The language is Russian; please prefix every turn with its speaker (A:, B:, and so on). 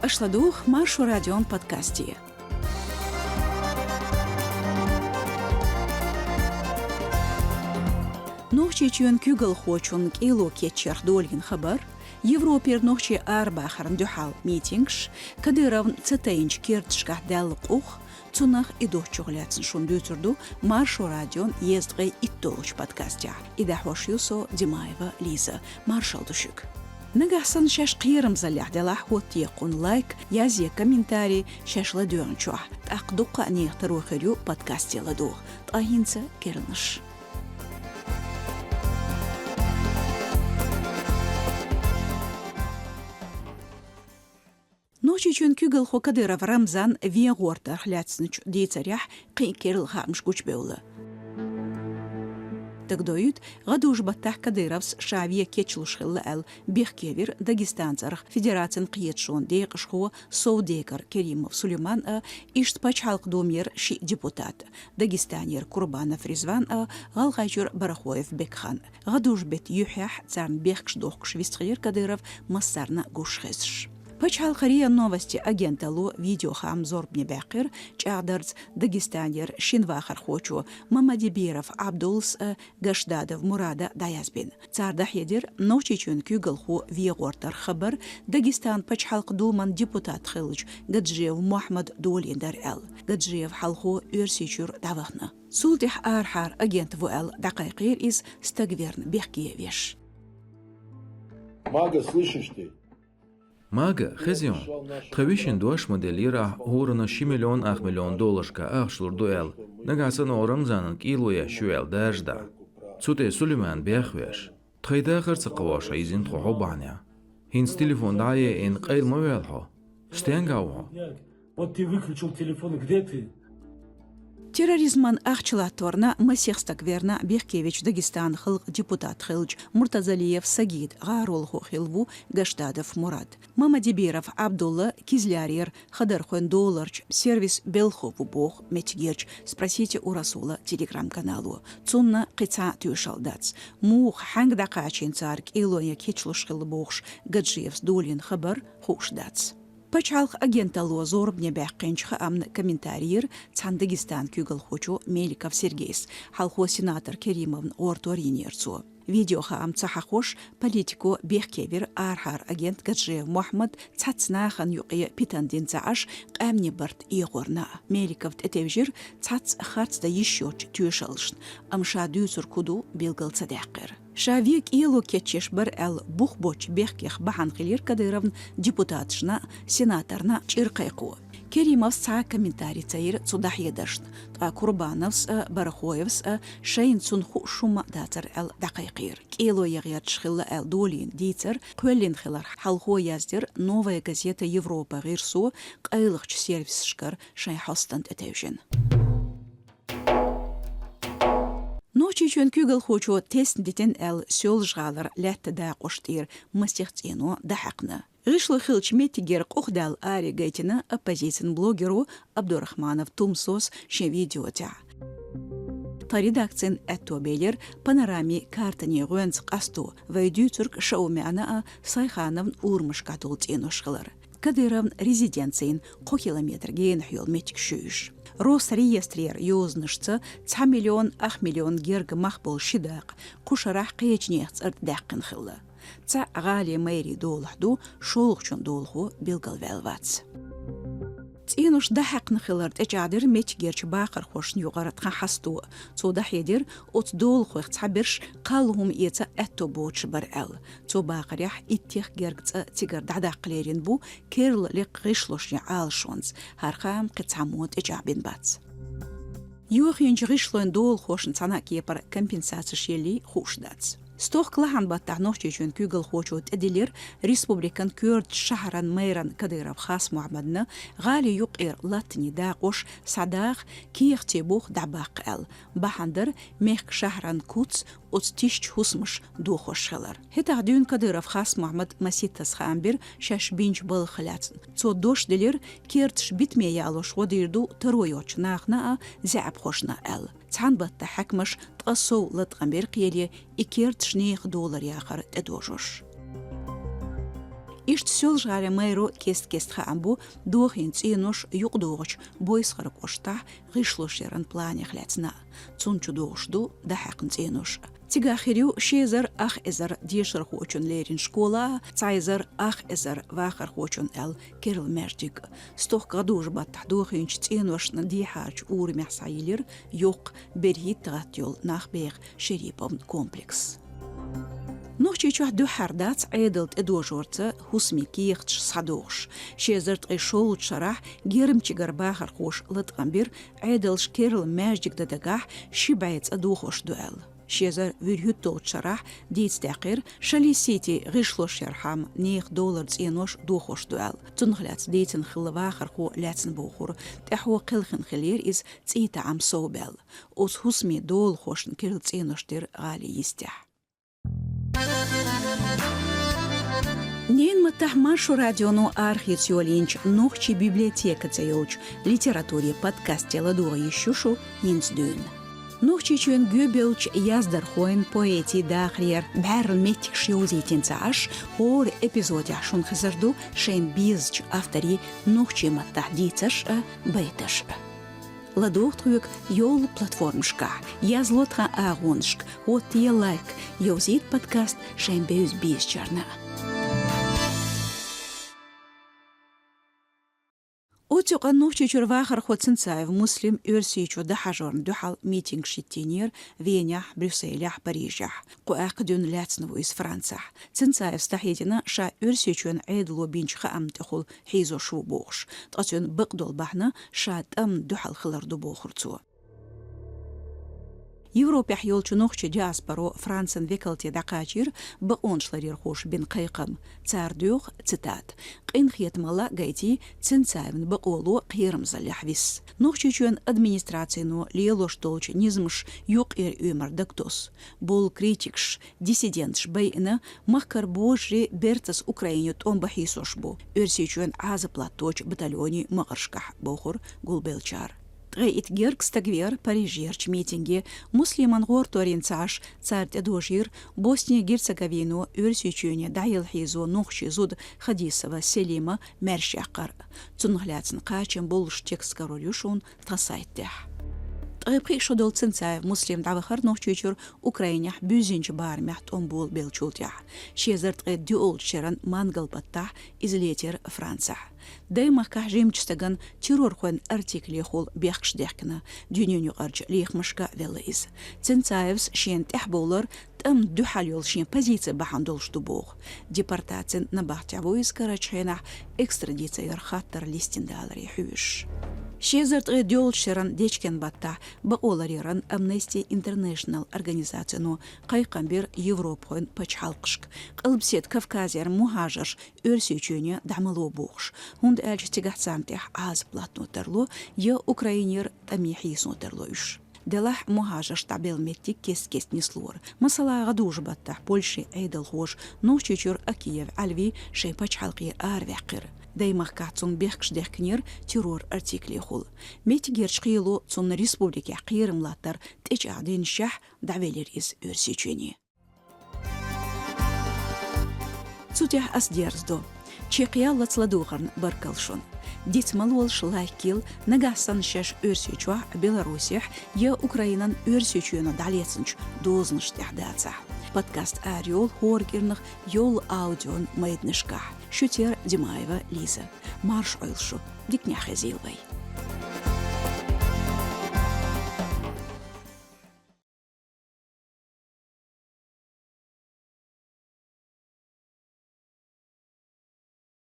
A: أشلدوخ مارشو راديون بودكاستي. نوخشي تشون كوغل خوچون كيلو كيتشر دولين خبر يوروبير نوخشي أربع خرندو حال ميتينغش كديرون تتينج كيرتشكح دالقوخ تونخ إدوه شغلاتن شون دوتردو مارشو راديون يزدغي إتولش بودكاستيا إذا حوشيوسو ديمايفا ليزا مارشال دوشوك نجحسن شاش قيرم زلح دلح وتيقون لايك يازي كومنتاري شاش لدوان شوح تأقدوق نيخ تروخيريو بودكاستي لدوغ تأهينسا كيرنش نوشي چون كوغل خو كديرف رمزان في غورتر خلاتسنچ ديتريح قي كيرل خامش كوچ بيولا تقدويت غدوش بتاح كديرفس شعبية كيتشلش خلال بيخ كيفير داغستانزرخ فيدراتن قيتشون ديقش هو سوديكر كريموف سليمان إشت باش حلق دومير شي ديبوتات داغستانير كوربانا فريزوان غالغاجر برخويف بكخان غدوش بيت يحيح تسارن بيخش دوخش ويستغير كديرف مصارنا غوش خيسش Почал Хария новости агента Лу видео хам зорбне бакир чагдерц Дагестанер Шинвахар хочу Мамадибиров Абдулс Гашдадов Мурада Даязбин Цардах едир ночи чун кюгл ху виегортар хабар Дагестан почал кдуман депутат хилж Гаджиев Мухаммад Дулиндар эл Гаджиев халху Юрсичур Давахна Султих Архар агент ВЛ дакайкир из Стагверн Бехкиевиш
B: Мага, слышишь ты?
C: Мага, хезион. Тхавишин дуаш моделира хорна $6 миллион долларка ахшлур дуэл. Нагасан орам занан килоя шуэл дажда. Цуте Сулейман бяхвеш. Тхайда херца қаваша изин тхохо баня. Хинс телефон дае ин қайл мавелхо. Стенгауо.
D: Вот ты выключил телефон, где ты?
A: Терроризман ахчылаторна Масехстак верна Бехкевич Дагестан хылг депутат хылж Муртазалиев Сагид Гаролху хилву Гаштадов Мурад Мамадибиров Абдулла Кизлярир Хадархон Долларч сервис Белхову Бог Метгерч спросите у Расула телеграм-каналу Цунна Кица Тюшалдац Мух Ханг Дакачин царк Илоя Кичлуш хилбохш Гаджиев Долин Хабар Хушдац Почалх агента Лу зорбне бяхкенчха амн комментарийр цан Дагестан кюгл хочу Меликов Сергейс халхо сенатор Керимовн орторинерцу видеоха ам цахахош политику бехкевер архар агент Гаджиев Мухаммад цацнахан юқия питандин цааш қамни барт игорна Меликов этевжир цац харцда ещёч тюшалшн амша дюсур куду белгал цадақир Шавик илу кетчеш бір әл бұхбоч бехкех бахан қилер кадыровн депутатшна, сенаторна чирқайқу. Керимов са комментарий цаир цудах едашн. Тва Курбановс, Барахоевс, шейн цунху шума датар әл дақайқир. Илу ягьят шхилла әл долин дитер, қуэлин хилар халхо яздер новая газета Европа ғирсу, қайлықч сервис шкар шай хостанд этевжен. Ночи чун кюгл хочу тест дитен эл сёл жгалар лятта да qoштир мастехцено да хакна. Гышлы хилч метигер қохдал ари гайтина оппозицион блогеру Абдурахманов Тумсос ше видеотя. Та редакцин эттобелер панорами картани гөнц қасту вайду турк шаумяна Сайхановн урмыш катултено шгылар. Кадыровн резиденциян қо километр гейн хюл метик шүйш. Росреестрер юзнышцы 2 миллион 8 миллион герг махбол шидақ, қушарах қиечнеғц ырддаққын хылы. Ца ғали мэри долахду шолғчун долху билгал вэлвац. Цинуш дахақны хылард эчадыр метгерч бақыр хошн юғаратқан хасту. Цодах едер от долху цабирш қалғым еца әтто боч бар әл. Цо бақырях иттех гергц тигар дадақлерин бу керл лек ғишлошня алшонц. Харқам қицамот эчабин бац. Юх янж ғишлоин долхошн цана кепар компенсация шели хушдац. Стох клахан баттах нохчи чун кюгл хочут эдилер республикан кюрд шахран мэйран кадыров хас Мухаммадна гали юқир латни дақош садах киехте бух дабақ әл. Бахандыр мех шахран куц от тисч хусмыш духошхалар. Хетах дюн кадыров хас Мухаммад маситтас хамбир шаш бинч был халяцн. Цо дош дилер кертш битме ялош водирду тароyoch нахна зяб хошна әл. Цан батта حكمش تقصو لتغمبير قيلي $2 ياخر تدوجوش. Ишт сёлжгаре мэйро кест-кестха амбу дохин цинуш юqдогоч бойсхарак ошта гышлошеран планях ляцна. Цунчу дошду да хакн цинуш. Тигахирю шезер ах эзер дешер хочун лерин школа, цайзер ах эзер вахар хочун эл Кирилл Междик. Стох гадуж баттах дохинч цинуш на дихач урмях сайилер йоқ берхит тратьол нахбех шерипом комплекс. نوخشي چوح دو حردات عيدلت ادوجورتا هسمي كيختش صدوخش شيزرت غيشول شرح جيرم تشجر باخر خوش لتغمبير عيدلش كيرل ماجيك ددقاح شبعيت ادوخوش دوال شيزر ويرهوتو شرح ديت تاقير شالي سيتي غيشلوش يرحم $9 تينوش دوخوش دوال تنخلات ديتن خلواخر خو لاتن بوخور تحو قلخن خلير إز تيتا عم صوبال اوس هسمي دول خوشن كيرل تينوش دير غالي يستح Нен маттах маршу радиону архициолинч нохчи библиотека цеёч литературе подкасте ладуга ещушу нинсдюн. Нохчи чуен гюбелч яздар хоин поэти дахриер бәрл меттик шиозитин цааш хор эпизоде шун хизарду шен бизч автори нохчи маттах дицаш бейташ. Ладохтрук йол платформшка, язлотха агоншк, от е лайк, йозит подкаст шен беюз бизчарна. Отюк аннухчи чурвахар хоцинцаев муслим юрсичу да хажорн духал митинг шиттинер Венях, Брюсселях, Парижах. Куакдюн ляцнву из Францах. Цинцаев стахидина ша юрсичуен айдло бинчха амтихул хизо шу бохш. Тасюн быкдол бахна ша там духал хиларду бохурцу. Европе حيولچو نوخچ диаспоро Францен векалти дакачир боншларир хош бин кайкам цардюх цитат قين خيتملا гайти цинцаевн бaqolu qiyirmza лахвис нохчичуен администрацияну лелоштолч низмш юк өмөр дактос бол критикш диссидентш байна махкар божри бертас Украинет он бахисошбу өрсичуен азаплаточ батальони мaqarshkah бохур гулбелчар Тгейт геркс тагвер Парижерч митинги муслиман горторинцаш царт эдожир Босния Герцеговину өрсичуне дайыл хизо нохчи зуд Хадисова Селима мершакар цунгляцн качен болш текст королюшун тасайтех Тгейпхи шодол цинцаев муслим давахар нохчичур Украинях бюзинч бармяхт он бол белчултях шезерт эдюол черан мангал баттах излетер Франца Дайма кахжимчстаган террор хуэн артикли хол бехкшдехкна дюнюню арч лихмашка велиз. Цинцаевс шен техболар там дюхальол шен позиция бахандол штубох. Депортацин на бахтяву из Карачхена экстрадиция хаттар листиндалари хюш. Шезерт эдюол шеран дечкен батта баолариран Amnesty International организацияну кайкамбир Европхуэн пачхалкшк. Кылбсет Кавказер мухажаш өрсючуне дамыло бохш. Хунд эльч тигахцамтех аз платнотерло я Украинер тамихиснотерло үш. Делах мухажаш табел меттик кес-кес неслор. Масала гадуж баттах Польши эйдал хош, нохчичур Акиев альви шей пачхалки арвекир. Даймах кацун бехкшдех книр террор артикли хул. Метигерч қийлу цун республике қиырымлаттар теч адын шах давелер из өрсичуни. Цутях асдерздо. Чекия лацладугарн баркалшун. Дитмалуолш лайкил нагасан шаш өрсичуа Беларусях я Украинан өрсичуена далецинч дознш тяхдаца. Подкаст Ариол Хоргернах йол аудион майднышках. Шутер Димаева Лиза. Марш ойлшу. Дикняхазилвай.